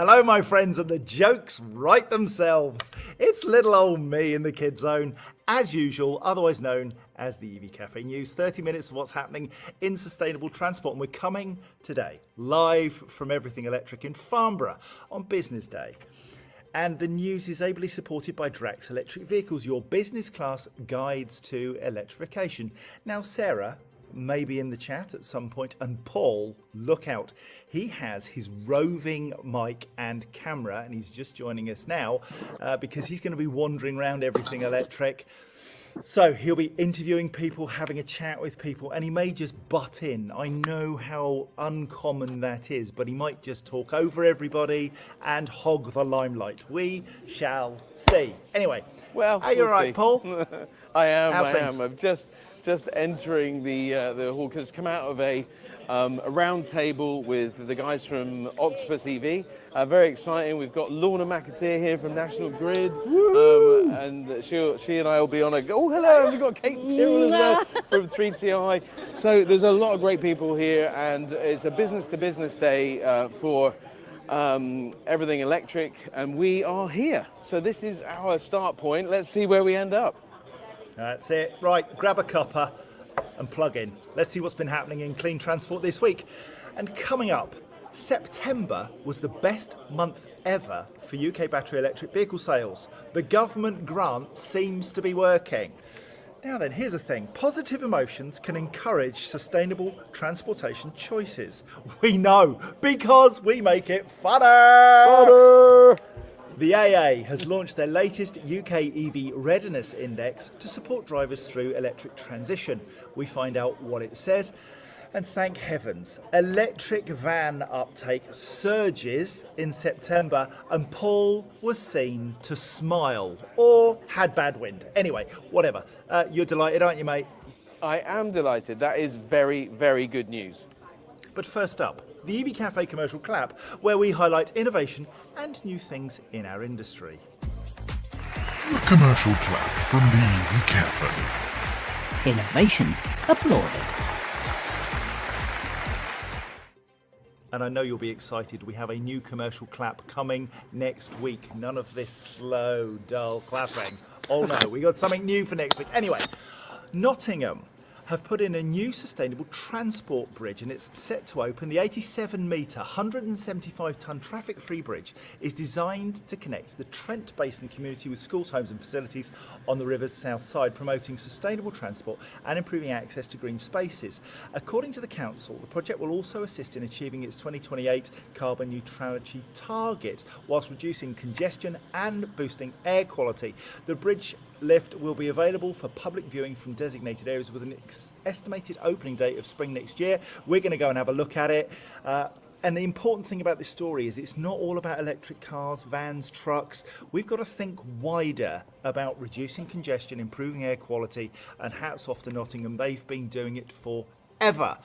Hello, my friends, and the jokes write themselves. It's little old me in the Kid Zone, as usual, otherwise known as the EV Café News. 30 minutes of what's happening in sustainable transport. And we're coming today live from Everything Electric in Farnborough on Business Day. And the news is ably supported by Drax Electric Vehicles, your business class guides to electrification. Now, Sarah may be in the chat at some point, and Paul, look out. He has his roving mic and camera, and he's just joining us now because he's going to be wandering around Everything Electric. So he'll be interviewing people, having a chat with people, and he may just butt in. I know how uncommon that is, but he might just talk over everybody and hog the limelight. We shall see. Anyway, well, are you all right, Paul? I am. How's I things? am. I'm just entering the hall because come out of a round table with the guys from Octopus EV. Very exciting. We've got Lorna McAteer here from National Grid, and she and I will be on a. Oh, hello! We've got Kate Tyrrell as well from 3TI. So there's a lot of great people here, and it's a business-to-business day for Everything Electric, and we are here. So this is our start point. Let's see where we end up. That's it. Right, grab a cuppa and plug in. Let's see what's been happening in clean transport this week. And coming up, September was the best month ever for UK battery electric vehicle sales. The government grant seems to be working. Now then, here's the thing. Positive emotions can encourage sustainable transportation choices. We know, because we make it funner! The AA has launched their latest UK EV Readiness Index to support drivers through electric transition. We find out what it says, and thank heavens, electric van uptake surges in September, and Paul was seen to smile, or had bad wind. Anyway, whatever. You're delighted, aren't you, mate? I am delighted. That is very, very good news. But first up, the EV Café commercial clap, where we highlight innovation and new things in our industry. The commercial clap from the EV Café. Innovation applauded. And I know you'll be excited. We have a new commercial clap coming next week. None of this slow, dull clapping. Oh no, we got something new for next week. Anyway, Nottingham have put in a new sustainable transport bridge, and it's set to open. The 87-metre, 175-tonne traffic-free bridge is designed to connect the Trent Basin community with schools, homes and facilities on the river's south side, promoting sustainable transport and improving access to green spaces. According to the council, the project will also assist in achieving its 2028 carbon neutrality target, whilst reducing congestion and boosting air quality. The bridge lift will be available for public viewing from designated areas with an estimated opening date of spring next year. We're going to go and have a look at it. And the important thing about this story is it's not all about electric cars, vans, trucks. We've got to think wider about reducing congestion, improving air quality, and hats off to Nottingham. They've been doing it forever.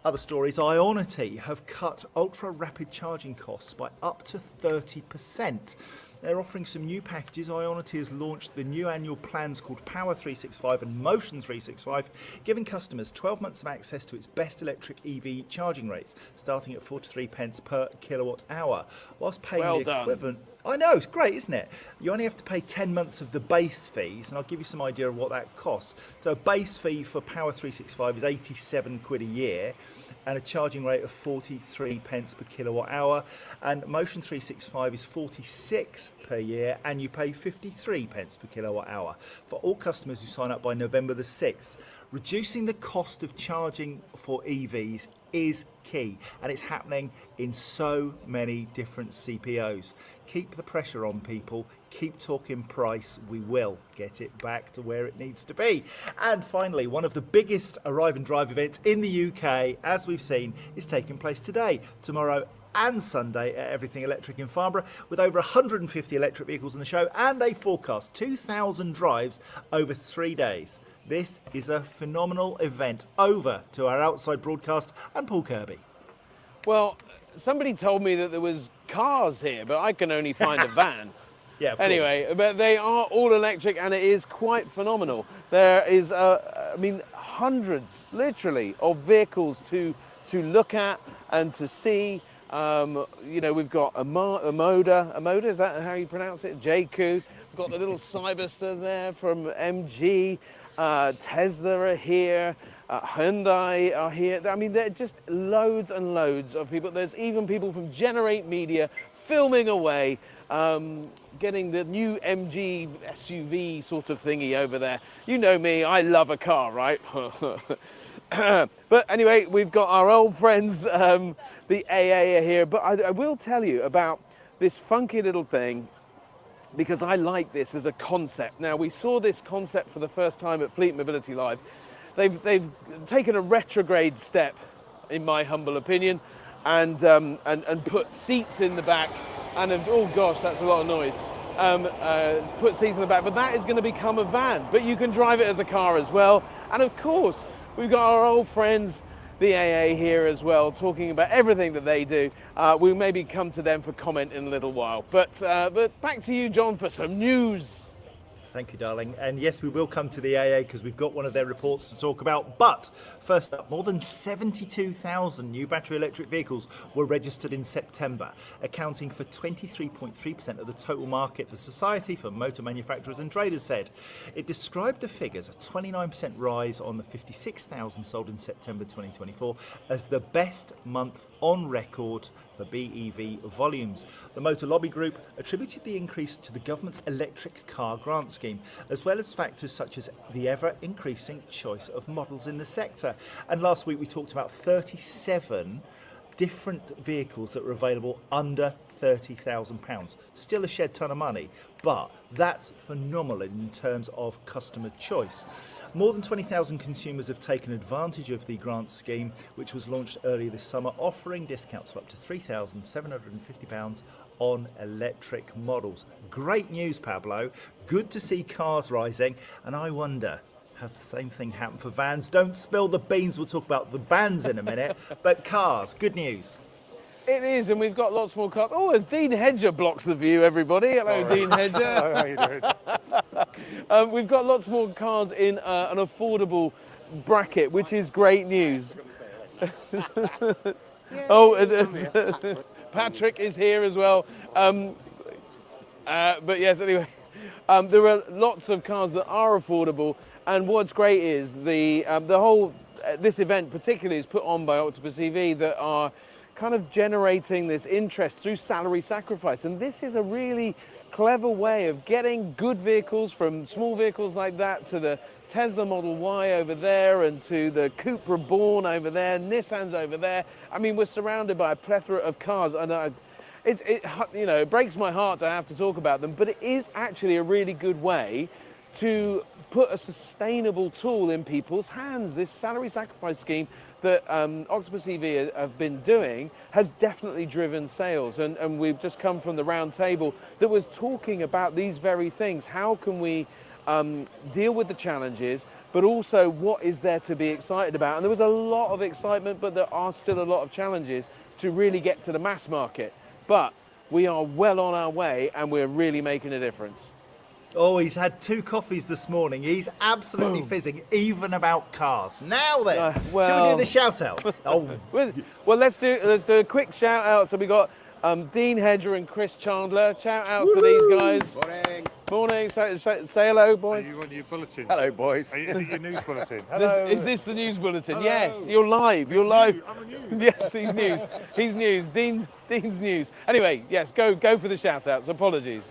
Other stories, Ionity have cut ultra-rapid charging costs by up to 30%. They're offering some new packages. Ionity has launched the new annual plans called Power 365 and Motion 365, giving customers 12 months of access to its best electric EV charging rates, starting at 43 pence per kilowatt hour, whilst paying the equivalent. I know, it's great, isn't it? You only have to pay 10 months of the base fees, and I'll give you some idea of what that costs. So a base fee for Power 365 is 87 quid a year, and a charging rate of 43 pence per kilowatt hour, and Motion 365 is 46 per year, and you pay 53 pence per kilowatt hour for all customers who sign up by November the 6th. Reducing the cost of charging for EVs is key, and it's happening in so many different CPOs. Keep the pressure on, people. Keep talking price. We will get it back to where it needs to be. And finally, one of the biggest Arrive and Drive events in the UK, as we've seen, is taking place today, tomorrow and Sunday at Everything Electric in Farnborough, with over 150 electric vehicles in the show and a forecast 2,000 drives over 3 days. This is a phenomenal event. Over to our outside broadcast and Paul Kirby. Well, somebody told me that there was cars here, but I can only find a van. Yeah, of anyway, course. But they are all electric, and it is quite phenomenal. There is, hundreds, literally, of vehicles to look at and to see. You know, we've got a Moda, is that how you pronounce it? JQ. We've got the little Cyberster there from MG. Tesla are here. Hyundai are here. I mean, there are just loads and loads of people. There's even people from Generate Media filming away, getting the new MG SUV sort of thingy over there. You know me, I love a car, right? But anyway, we've got our old friends, the AA are here. But I will tell you about this funky little thing, because I like this as a concept. Now, we saw this concept for the first time at Fleet Mobility Live. They've taken a retrograde step, in my humble opinion, and put seats in the back, and oh gosh, that's a lot of noise. Put seats in the back, but that is going to become a van, but you can drive it as a car as well. And of course, we've got our old friends, the AA, here as well, talking about everything that they do. We'll maybe come to them for comment in a little while. But back to you, John, for some news. Thank you, darling. And yes, we will come to the AA because we've got one of their reports to talk about. But first up, more than 72,000 new battery electric vehicles were registered in September, accounting for 23.3% of the total market, the Society for Motor Manufacturers and Traders said. It described the figures, a 29% rise on the 56,000 sold in September 2024, as the best month on record for BEV volumes. The Motor Lobby Group attributed the increase to the government's electric car grant scheme, as well as factors such as the ever-increasing choice of models in the sector. And last week we talked about 37 different vehicles that were available under £30,000. Still a shed ton of money, but that's phenomenal in terms of customer choice. More than 20,000 consumers have taken advantage of the grant scheme, which was launched earlier this summer, offering discounts of up to £3,750 on electric models. Great news, Pablo. Good to see cars rising, and I wonder, has the same thing happened for vans? Don't spill the beans, we'll talk about the vans in a minute, but cars, good news. It is, and we've got lots more cars. Oh, as Dean Hedger blocks the view, everybody. Hello, Dean Hedger. Hello, how you doing? We've got lots more cars in an affordable bracket, which is great news. Patrick is here as well. But yes, anyway, there are lots of cars that are affordable, and what's great is the whole this event particularly is put on by Octopus EV that are kind of generating this interest through salary sacrifice, and this is a really clever way of getting good vehicles, from small vehicles like that to the Tesla Model Y over there, and to the Cupra Born over there, Nissan's over there. I mean, we're surrounded by a plethora of cars, and it breaks my heart to have to talk about them, but it is actually a really good way to put a sustainable tool in people's hands. This salary sacrifice scheme that Octopus EV have been doing has definitely driven sales, and we've just come from the round table that was talking about these very things. How can we deal with the challenges, but also what is there to be excited about? And there was a lot of excitement, but there are still a lot of challenges to really get to the mass market. But we are well on our way, and we're really making a difference. Oh, he's had 2 coffees this morning. He's absolutely fizzing, even about cars. Now then, shall we do the shout-outs? Oh. Well, let's do a quick shout-out. So we got Dean Hedger and Chris Chandler. Shout-outs to these guys. Morning. Morning. Say hello, boys. Are you on your bulletin? Hello, boys. Are you in your news bulletin? Hello. Is this the news bulletin? Hello. Yes, you're live. You're live. I'm on news. Yes, he's news. He's news. Dean's news. Anyway, yes, go for the shout-outs. Apologies.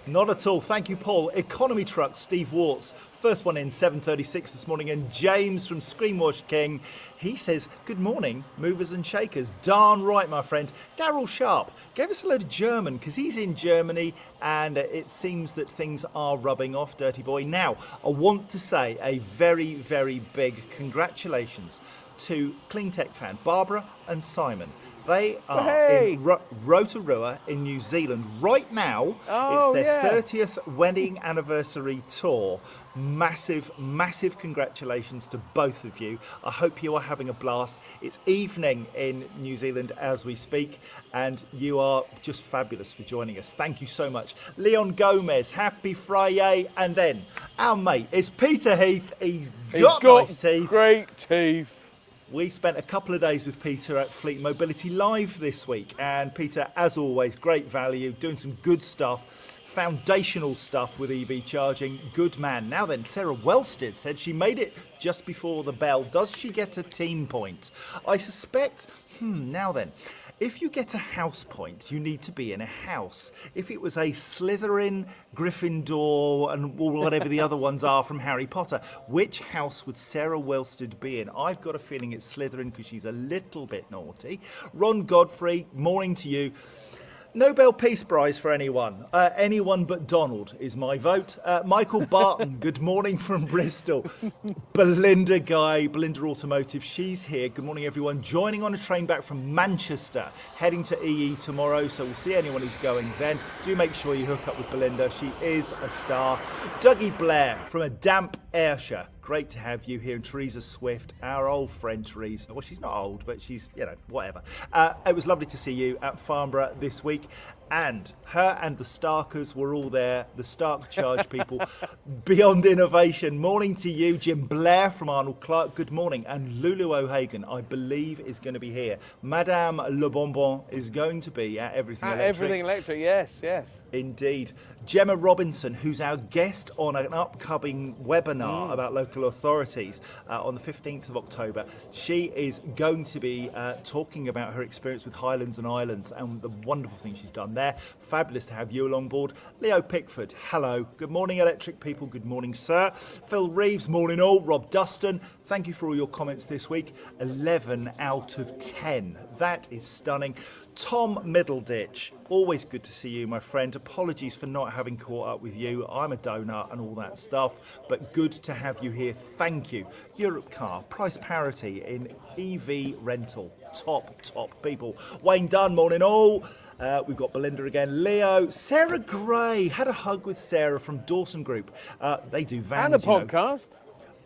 Not at all. Thank you, Paul. Economy Truck, Steve Warts. First one in 7:36 this morning. And James from Screenwash King, he says, good morning, movers and shakers. Darn right, my friend. Daryl Sharp gave us a load of German because he's in Germany and it seems that things are rubbing off, dirty boy. Now, I want to say a very, very big congratulations to Cleantech fan Barbara and Simon. They are in Rotorua in New Zealand right now. It's their 30th wedding anniversary tour. Massive, massive congratulations to both of you. I hope you are having a blast. It's evening in New Zealand as we speak, and you are just fabulous for joining us. Thank you so much. Leon Gomez, happy Friday. And then our mate is Peter Heath. He's got nice teeth. Great teeth. We spent a couple of days with Peter at Fleet Mobility Live this week. And Peter, as always, great value, doing some good stuff, foundational stuff with EV charging. Good man. Now then, Sarah Wellstead said she made it just before the bell. Does she get a team point? I suspect, now then, if you get a house point, you need to be in a house. If it was a Slytherin, Gryffindor, and whatever the other ones are from Harry Potter, which house would Sarah Wellstead be in? I've got a feeling it's Slytherin because she's a little bit naughty. Ron Godfrey, morning to you. Nobel Peace Prize for anyone. Anyone but Donald is my vote. Michael Barton, good morning from Bristol. Belinda Guy, Belinda Automotive, she's here. Good morning, everyone. Joining on a train back from Manchester, heading to EE tomorrow, so we'll see anyone who's going then. Do make sure you hook up with Belinda. She is a star. Dougie Blair from a damp Ayrshire. Great to have you here. And Teresa Swift, our old friend Teresa. Well, she's not old, but she's, whatever. It was lovely to see you at Farnborough this week. And her and the Starkers were all there, the Stark Charge people. Beyond Innovation. Morning to you, Jim Blair from Arnold Clark. Good morning. And Lulu O'Hagan, I believe, is going to be here. Madame Le Bonbon is going to be at Everything Electric. Everything Electric, yes. Indeed. Gemma Robinson, who's our guest on an upcoming webinar about local authorities on the 15th of October. She is going to be talking about her experience with Highlands and Islands and the wonderful things she's done there. Fabulous to have you along board. Leo Pickford, hello. Good morning, electric people. Good morning, sir. Phil Reeves, morning all. Rob Dustin, thank you for all your comments this week. 11 out of 10. That is stunning. Tom Middleditch, always good to see you, my friend. Apologies for not having caught up with you. I'm a donut and all that stuff, but good to have you here. Thank you. Europe Car, price parity in EV rental. Top people. Wayne Dunn, morning all. We've got Belinda again. Leo. Sarah Gray. Had a hug with Sarah from Dawson Group. They do vans, And a podcast.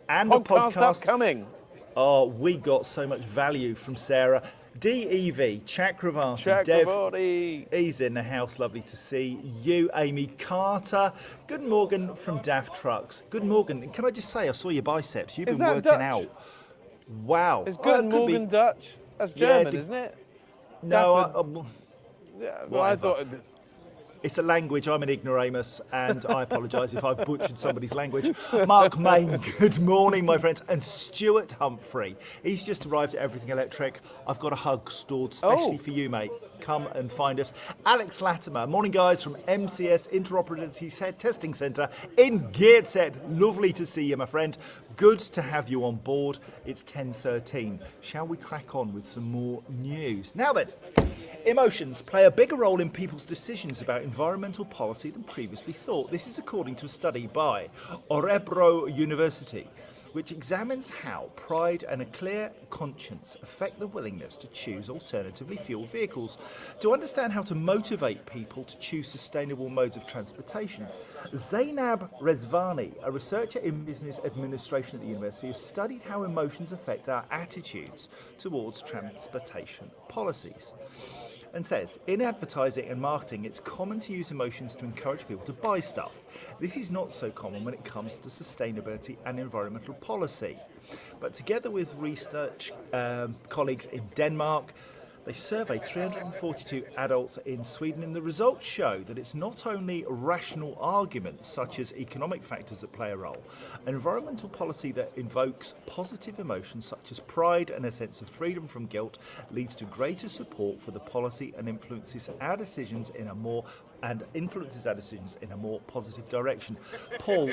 And a podcast upcoming. Oh, we got so much value from Sarah. DEV, Chakravati, Chakravati. Dev, he's in the house. Lovely to see you. Amy Carter. Good morning from Daft Trucks. Good morning. Can I just say, I saw your biceps. You've Is been that working Dutch? out. Wow. It's good Morgan Dutch. That's German, isn't it? No, Yeah, well, I thought. it's a language. I'm an ignoramus, and I apologise if I've butchered somebody's language. Mark Main, good morning, my friends. And Stuart Humphrey, he's just arrived at Everything Electric. I've got a hug stored specially for you, mate. Come and find us. Alex Latimer, morning, guys, from MCS Interoperability Testing Centre in Gateshead. Lovely to see you, my friend. Good to have you on board. It's 10:13. Shall we crack on with some more news? Now then, emotions play a bigger role in people's decisions about environmental policy than previously thought. This is according to a study by Örebro University, which examines how pride and a clear conscience affect the willingness to choose alternatively fueled vehicles. To understand how to motivate people to choose sustainable modes of transportation, Zainab Rezvani, a researcher in business administration at the university, has studied how emotions affect our attitudes towards transportation policies. And says, in advertising and marketing, it's common to use emotions to encourage people to buy stuff. This is not so common when it comes to sustainability and environmental policy. But together with research colleagues in Denmark, they surveyed 342 adults in Sweden, and the results show that it's not only rational arguments such as economic factors that play a role. An environmental policy that invokes positive emotions such as pride and a sense of freedom from guilt leads to greater support for the policy and influences our decisions in a more positive direction. Paul,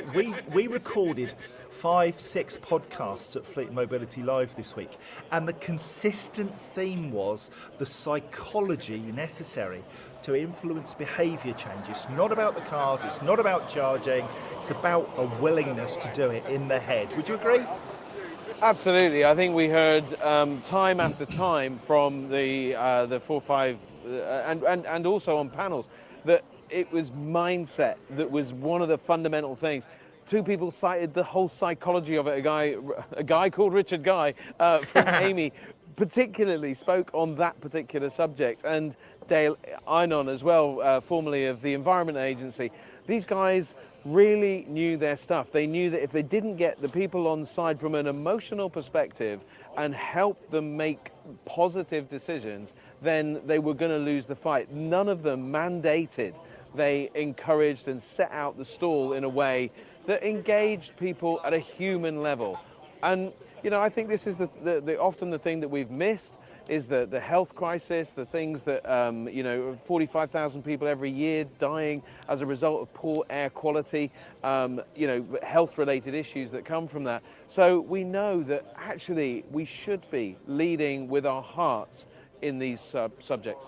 we recorded 5-6 podcasts at Fleet Mobility Live this week, and the consistent theme was the psychology necessary to influence behaviour change. It's not about the cars, it's not about charging, it's about a willingness to do it in the head. Would you agree? Absolutely. I think we heard time after time from the 4-5 and also on panels that it was mindset that was one of the fundamental things. Two people cited the whole psychology of it. A guy called Richard Guy from Amy particularly spoke on that particular subject, and Dale Einon as well, formerly of the Environment Agency. These guys really knew their stuff. They knew that if they didn't get the people on side from an emotional perspective and help them make positive decisions, then they were going to lose the fight. None of them mandated. They encouraged and set out the stall in a way that engaged people at a human level. And, you know, I think this is often the thing that we've missed is the health crisis, the things that, you know, 45,000 people every year dying as a result of poor air quality, you know, health-related issues that come from that. So we know that actually we should be leading with our hearts in these subjects.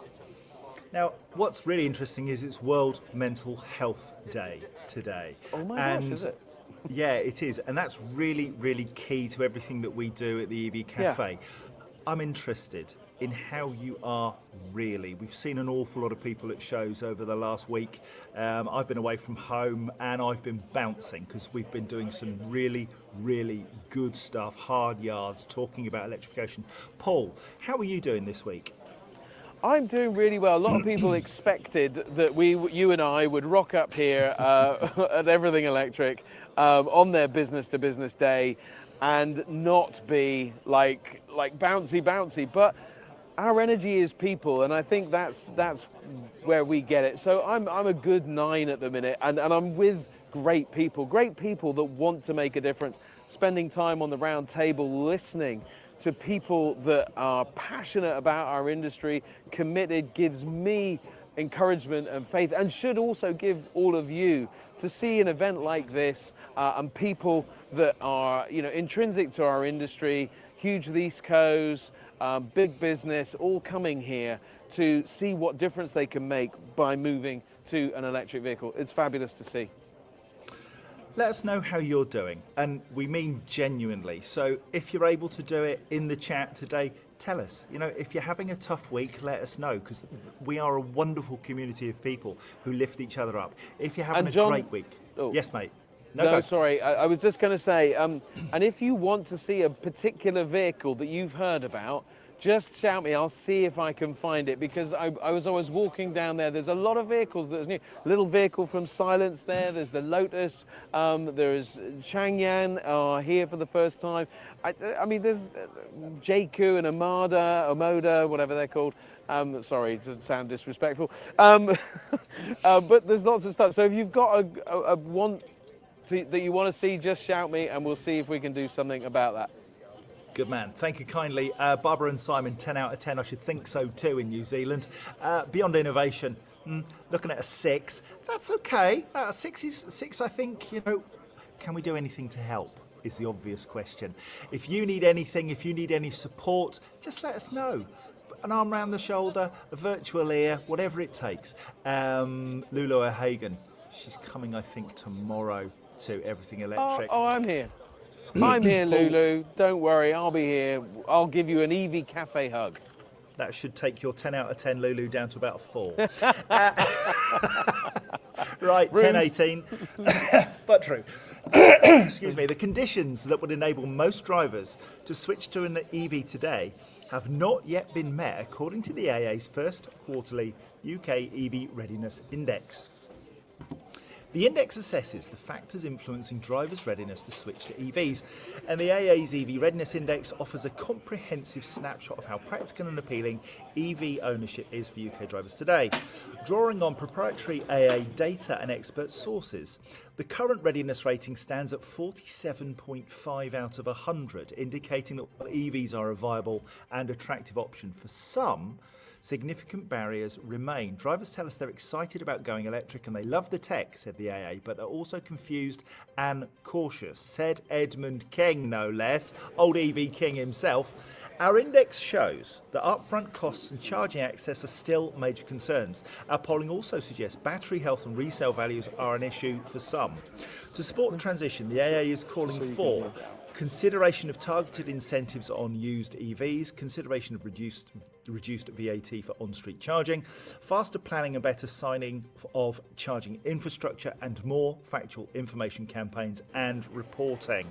Now, what's really interesting is it's World Mental Health Day today. Oh my gosh, is it? Yeah, it is. And that's really, really key to everything that we do at the EV Café. Yeah. I'm interested in how you are really. We've seen an awful lot of people at shows over the last week. I've been away from home and I've been bouncing because we've been doing some really, really good stuff, hard yards, talking about electrification. Paul, how are you doing this week? I'm doing really well. A lot of people expected that you and I would rock up here at Everything Electric on their business-to-business day and not be like bouncy, but our energy is people, and I think that's where we get it. So I'm a good 9 at the minute, and I'm with great people that want to make a difference, spending time on the round table, listening to people that are passionate about our industry, committed, gives me encouragement and faith, and should also give all of you to see an event like this and people that are, you know, intrinsic to our industry, huge lease cos, big business, all coming here to see what difference they can make by moving to an electric vehicle. It's fabulous to see. Let us know how you're doing, and we mean genuinely. So if you're able to do it in the chat today, tell us. You know, if you're having a tough week, let us know, because we are a wonderful community of people who lift each other up. If you're having a great week. Oh. Yes, mate. No, sorry. I was just going to say, and if you want to see a particular vehicle that you've heard about, just shout me. I'll see if I can find it, because I was always walking down there. There's a lot of vehicles that's new. Little vehicle from Silence there. There's the Lotus. There's Changyan here for the first time. I mean, there's JQ and Omoda, whatever they're called. Sorry to sound disrespectful. But there's lots of stuff. So if you've got a want that you want to see, just shout me and we'll see if we can do something about that. Good man. Thank you kindly. Barbara and Simon, 10 out of 10. I should think so too in New Zealand. Beyond innovation, looking at a 6. That's okay. 6 is 6, I think. You know, can we do anything to help is the obvious question. If you need anything, if you need any support, just let us know. An arm around the shoulder, a virtual ear, whatever it takes. Lulu O'Hagan, she's coming, I think, tomorrow to Everything Electric. Oh, I'm here. I'm here, Lulu. Don't worry, I'll be here. I'll give you an EV Café hug. That should take your 10 out of 10, Lulu, down to about 4. Right, 10, 18. But true. Excuse me. The conditions that would enable most drivers to switch to an EV today have not yet been met, according to the AA's first quarterly UK EV Readiness Index. The index assesses the factors influencing drivers' readiness to switch to EVs, and the AA's EV Readiness Index offers a comprehensive snapshot of how practical and appealing EV ownership is for UK drivers today. Drawing on proprietary AA data and expert sources, the current readiness rating stands at 47.5 out of 100, indicating that while EVs are a viable and attractive option for some, significant barriers remain. Drivers tell us they're excited about going electric and they love the tech, said the AA, but they're also confused and cautious, said Edmund King, no less, old EV King himself. Our index shows that upfront costs and charging access are still major concerns. Our polling also suggests battery health and resale values are an issue for some. To support the transition, the AA is calling for consideration of targeted incentives on used EVs, consideration of reduced VAT for on-street charging, faster planning and better signing of charging infrastructure, and more factual information campaigns and reporting.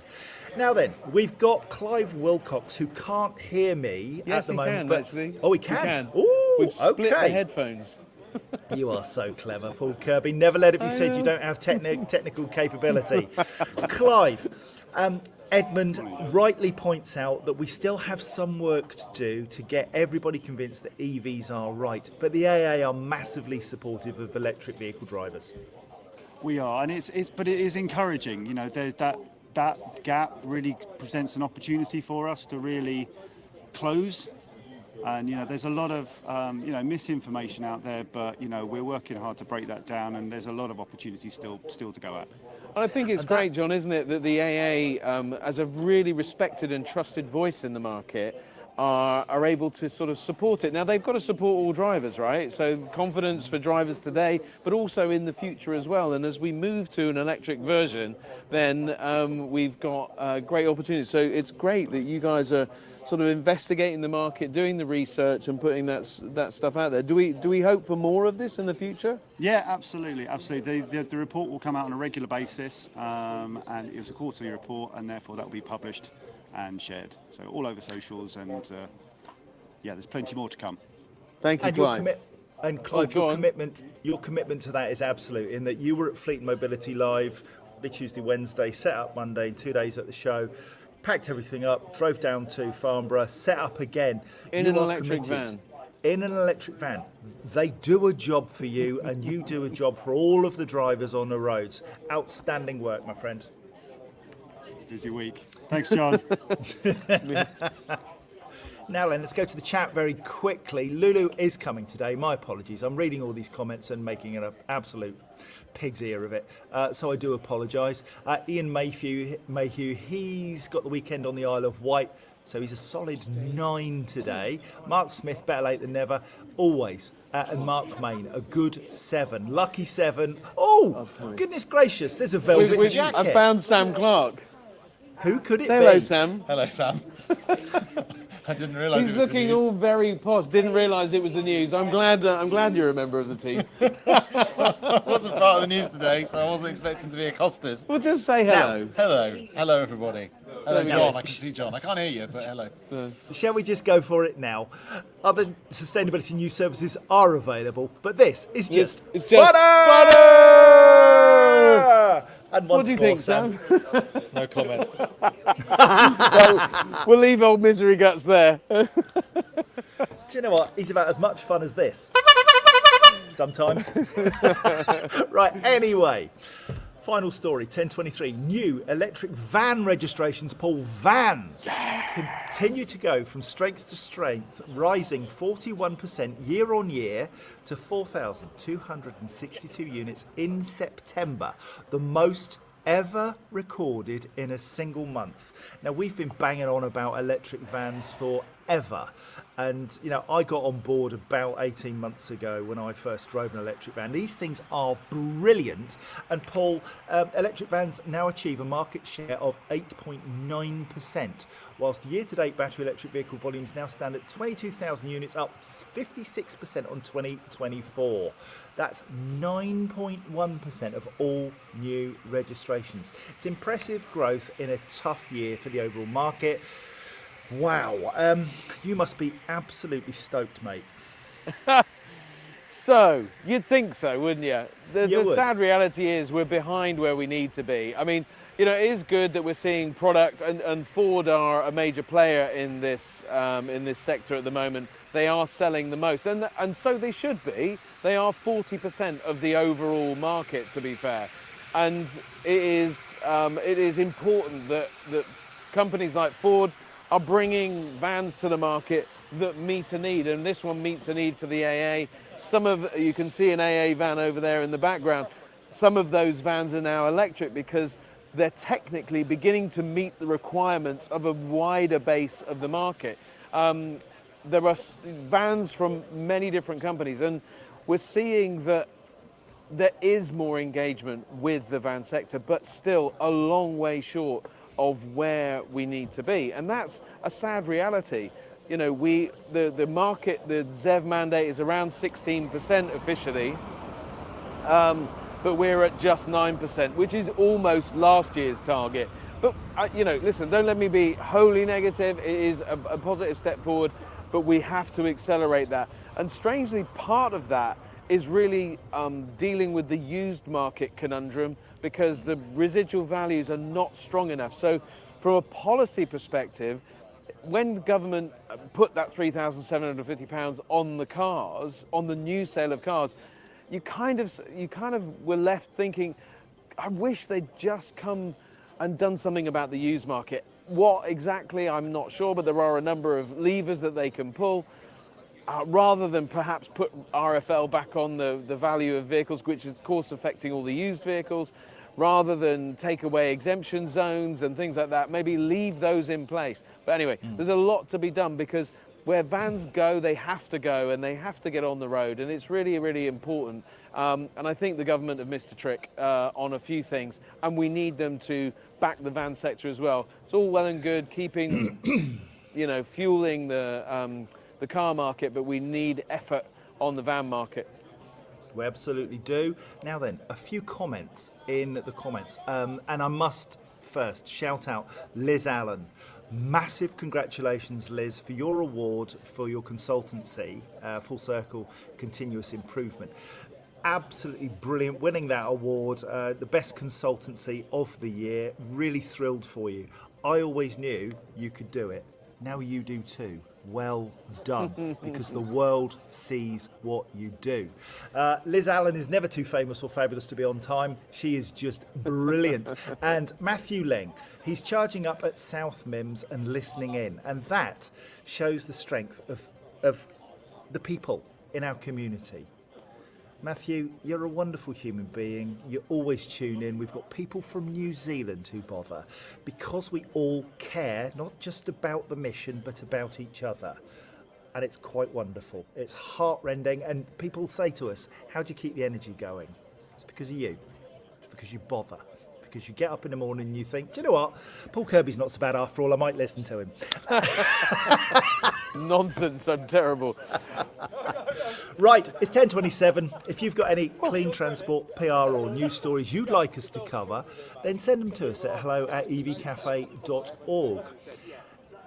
Now then, we've got Clive Wilcox, who can't hear me at the moment. Yes, he can, actually. Oh, he can? He can. Ooh, We've split okay. the headphones. You are so clever, Paul Kirby. Never let it be said you don't have technical capability. Clive, Edmund rightly points out that we still have some work to do to get everybody convinced that EVs are right, but the AA are massively supportive of electric vehicle drivers. We are, and but it is encouraging. You know, there's that gap really presents an opportunity for us to really close. And you know, there's a lot of misinformation out there, but you know, we're working hard to break that down, and there's a lot of opportunities still to go at. I think it's great, John, isn't it, that the AA, as a really respected and trusted voice in the market, are able to sort of support it. Now, they've got to support all drivers, right? So confidence for drivers today, but also in the future as well. And as we move to an electric version, then we've got great opportunities. So it's great that you guys are sort of investigating the market, doing the research and putting that stuff out there. Do we hope for more of this in the future? Yeah, absolutely. The report will come out on a regular basis, and it was a quarterly report, and therefore that will be published and shared. So all over socials, and there's plenty more to come. Thank you, Clive. And Clive, your commitment to that is absolute, in that you were at Fleet Mobility Live Tuesday, Wednesday, set up Monday, and 2 days at the show, packed everything up, drove down to Farnborough, set up again. In an electric van. In an electric van. They do a job for you, and you do a job for all of the drivers on the roads. Outstanding work, my friend. Busy week. Thanks, John. Now then, let's go to the chat very quickly. Lulu is coming today. My apologies. I'm reading all these comments and making an absolute pig's ear of it. So I do apologise. Ian Mayhew, he's got the weekend on the Isle of Wight, so he's a solid 9 today. Mark Smith, better late than never, always. And Mark Main, a good 7. Lucky 7. Oh, goodness gracious, there's a velvet jacket. I found Sam Clark. Who could it be? Hello, Sam. Hello, Sam. I didn't realise it was the news. He's looking all very posh. Didn't realise it was the news. I'm glad you're a member of the team. I wasn't part of the news today, so I wasn't expecting to be accosted. Well, just say hello. Hello, everybody. Hello, John. I can see John. I can't hear you, but hello. Shall we just go for it now? Other sustainability news services are available, but this is just fodder! And once What do you more, think, Sam? No comment. Well, we'll leave old Misery Guts there. Do you know what? He's about as much fun as this. Sometimes. Right, anyway. Final story, 10:23. New electric van registrations, Paul, vans continue to go from strength to strength, rising 41% year on year to 4,262 units in September, the most ever recorded in a single month. Now, we've been banging on about electric vans forever. And, you know, I got on board about 18 months ago when I first drove an electric van. These things are brilliant. And Paul, electric vans now achieve a market share of 8.9%, whilst year-to-date battery electric vehicle volumes now stand at 22,000 units, up 56% on 2024. That's 9.1% of all new registrations. It's impressive growth in a tough year for the overall market. Wow, you must be absolutely stoked, mate. So, you'd think so, wouldn't you? The would. sad reality is we're behind where we need to be. I mean, you know, it is good that we're seeing product, and Ford are a major player in this sector at the moment. They are selling the most, and so they should be. They are 40% of the overall market, to be fair. And it is important that companies like Ford are bringing vans to the market that meet a need, and this one meets a need for the AA. You can see an AA van over there in the background. Some of those vans are now electric because they're technically beginning to meet the requirements of a wider base of the market. There are vans from many different companies, and we're seeing that there is more engagement with the van sector, but still a long way short of where we need to be, and that's a sad reality. You know, the market, the ZEV mandate is around 16% officially, but we're at just 9%, which is almost last year's target. But you know, listen, don't let me be wholly negative. It is a positive step forward, but we have to accelerate that. And strangely, part of that is really dealing with the used market conundrum because the residual values are not strong enough. So from a policy perspective, when the government put that £3,750 on the cars, on the new sale of cars, you kind of were left thinking, I wish they'd just come and done something about the used market. What exactly, I'm not sure, but there are a number of levers that they can pull. Rather than perhaps put RFL back on the value of vehicles, which is of course affecting all the used vehicles, rather than take away exemption zones and things like that, maybe leave those in place. But anyway, there's a lot to be done because where vans go, they have to go and they have to get on the road, and it's really, really important. And I think the government have missed a trick on a few things, and we need them to back the van sector as well. It's all well and good keeping, fueling the car market, but we need effort on the van market. We absolutely do. Now then, a few comments in the comments. And I must first shout out Liz Allen. Massive congratulations, Liz, for your award for your consultancy, Full Circle Continuous Improvement. Absolutely brilliant, winning that award, the best consultancy of the year. Really thrilled for you. I always knew you could do it. Now you do too. Well done, because the world sees what you do. Liz Allen is never too famous or fabulous to be on time. She is just brilliant. And Matthew Ling, he's charging up at South Mims and listening in. And that shows the strength of the people in our community. Matthew, you're a wonderful human being. You always tune in. We've got people from New Zealand who bother because we all care, not just about the mission, but about each other. And it's quite wonderful. It's heart-rending. And people say to us, how do you keep the energy going? It's because of you. It's because you bother. Because you get up in the morning and you think, do you know what? Paul Kirby's not so bad after all. I might listen to him. Nonsense. I'm terrible. Right, it's 10:27. If you've got any clean transport, PR or news stories you'd like us to cover, then send them to us at hello@evcafe.org.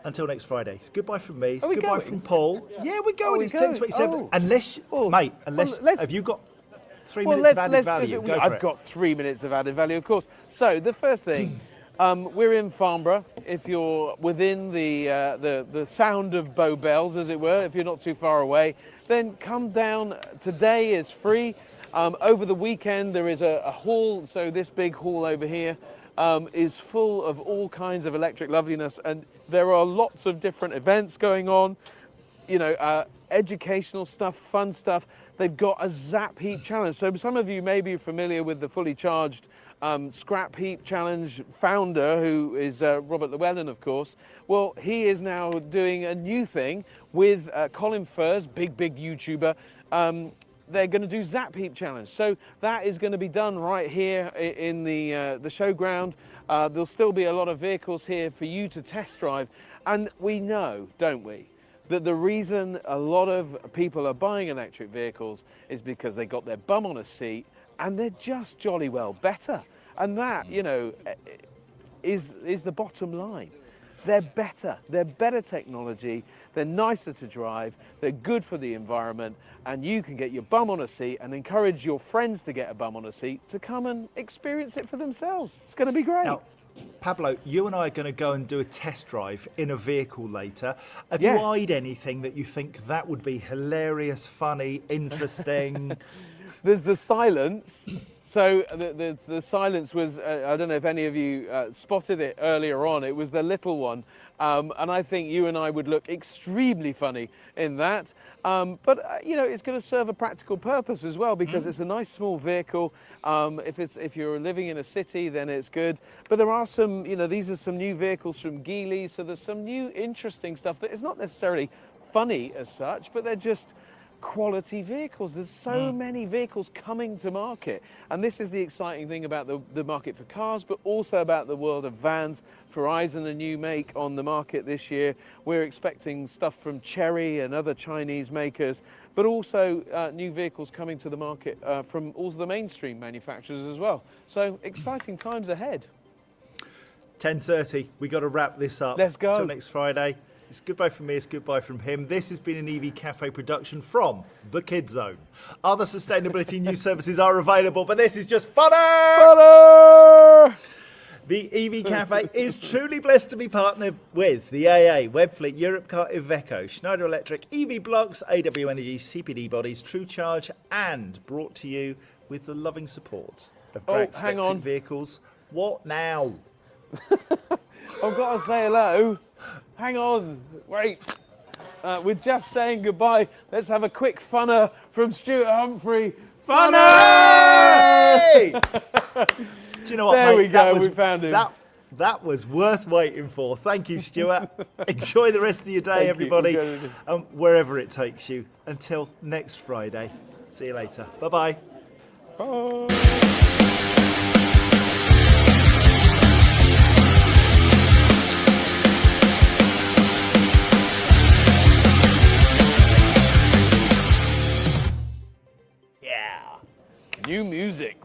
Until next Friday. It's goodbye from me. It's goodbye from Paul. Yeah, we're going. It's 10:27. Unless, mate, have you got 3 minutes of added value? Go for I've got 3 minutes of added value, of course. So the first thing, we're in Farnborough. If you're within the sound of Bow Bells, as it were, if you're not too far away, then come down. Today is free. Over the weekend, there is a hall. So this big hall over here is full of all kinds of electric loveliness, and there are lots of different events going on. Educational stuff, fun stuff. They've got a Zap Heap Challenge. So some of you may be familiar with the fully charged Scrap Heap Challenge founder, who is Robert Llewellyn, of course. Well, he is now doing a new thing with Colin Furze, big YouTuber. They're going to do Zap Heap Challenge. So that is going to be done right here in the showground. There'll still be a lot of vehicles here for you to test drive. And we know, don't we, that the reason a lot of people are buying electric vehicles is because they got their bum on a seat and they're just jolly well better. And that, is the bottom line. They're better technology, they're nicer to drive, they're good for the environment, and you can get your bum on a seat and encourage your friends to get a bum on a seat to come and experience it for themselves. It's going to be great. Now, Pablo, you and I are going to go and do a test drive in a vehicle later. Have you eyed anything that you think that would be hilarious, funny, interesting? There's the Silence. So the Silence was, I don't know if any of you spotted it earlier on, it was the little one. And I think you and I would look extremely funny in that. But it's going to serve a practical purpose as well, because it's a nice small vehicle. If you're living in a city, then it's good. But there are some, these are some new vehicles from Geely. So there's some new interesting stuff that is not necessarily funny as such, but they're just quality vehicles. There's so many vehicles coming to market, and this is the exciting thing about the market for cars, but also about the world of vans. Verizon, a new make on the market this year. We're expecting stuff from Chery and other Chinese makers, but also new vehicles coming to the market from all the mainstream manufacturers as well. So exciting times ahead. 10:30. We got to wrap this up. Let's go. Till next Friday. It's goodbye from me, it's goodbye from him. This has been an EV Café production from the Kid Zone. Other sustainability news services are available, but this is just funny! The EV Café is truly blessed to be partnered with the AA, Webfleet, Europcar, Iveco, Schneider Electric, EV Blocks, AW Energy, CPD Bodies, True Charge, and brought to you with the loving support of Drax hang Electric on. Vehicles. What now? I've got to say hello. Hang on, wait. We're just saying goodbye. Let's have a quick funner from Stuart Humphrey. Funner! Hey! Do you know what, There mate? we go, we found him. That was worth waiting for. Thank you, Stuart. Enjoy the rest of your day, Thank you. everybody, Enjoy wherever it takes you. Until next Friday. See you later. Bye-bye. New music.